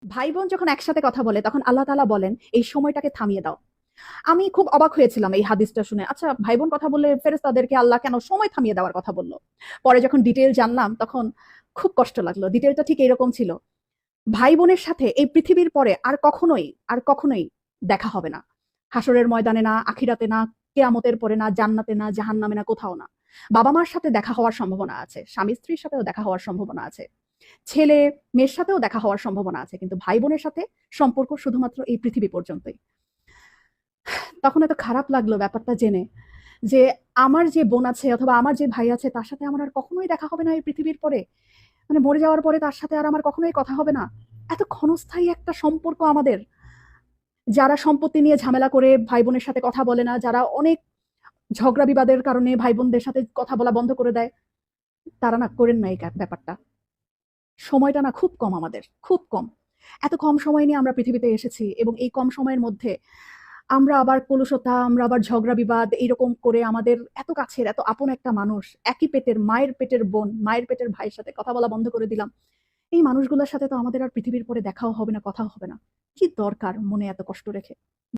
ভাই বোন যখন একসাথে কথা বলে তখন আল্লাহ তাআলা বলেন এই সময়টাকে থামিয়ে দাও। আমি খুব অবাক হয়েছিলাম এই হাদিসটা শুনে। আচ্ছা, ভাই বোন কথা বললে ফেরেশতাদেরকে আল্লাহ কেন সময় থামিয়ে দেওয়ার কথা বলল? পরে যখন ডিটেইল জানলাম তখন খুব কষ্ট লাগলো। ডিটেইলটা ঠিক এরকম ছিল। ভাই বোনের সাথে এই পৃথিবীর পরে আর কখনোই দেখা হবে না। হাসরের ময়দানে না, আখিরাতে না, কিয়ামতের পরে না, জান্নাতে না, জাহান্নামে না, কোথাও না। বাবা মার সাথে দেখা হওয়ার সম্ভাবনা আছে, স্বামী স্ত্রীর সাথেও দেখা হওয়ার সম্ভাবনা আছে, ছেলে মেয়ের সাথেও দেখা হওয়ার সম্ভাবনা আছে, কিন্তু ভাই বোনের সাথে সম্পর্ক শুধুমাত্র এই পৃথিবী পর্যন্তই। তখন এত খারাপ লাগলো ব্যাপারটা জেনে যে আমার যে বোন আছে অথবা আমার যে ভাই আছে তার সাথে আমার আর কখনোই দেখা হবে না এই পৃথিবীর পরে। মানে মরে যাওয়ার পরে তার সাথে আর আমার কখনোই কথা হবে না। এত ক্ষণস্থায়ী একটা সম্পর্ক আমাদের। যারা সম্পত্তি নিয়ে ঝামেলা করে ভাই বোনের সাথে কথা বলে না, যারা অনেক ঝগড়া বিবাদের কারণে ভাই বোনদের সাথে কথা বলা বন্ধ করে দেয়, তারা না করেন না এই ব্যাপারটা। সময়টা না খুব কম আমাদের, খুব কম। এত কম সময় নিয়ে আমরা পৃথিবীতে এসেছি এবং এই কম সময়ের মধ্যে আমরা আবার কলুষতা, আমরা আবার ঝগড়া বিবাদ এরকম করে আমাদের এত কাছের, এত আপন একটা মানুষ, একই পেটের, মায়ের পেটের বোন, মায়ের পেটের ভাইয়ের সাথে কথা বলা বন্ধ করে দিলাম। এই মানুষগুলোর সাথে তো আমাদের আর পৃথিবীর পরে দেখাও হবে না, কথাও হবে না। কি দরকার মনে এত কষ্ট রেখে?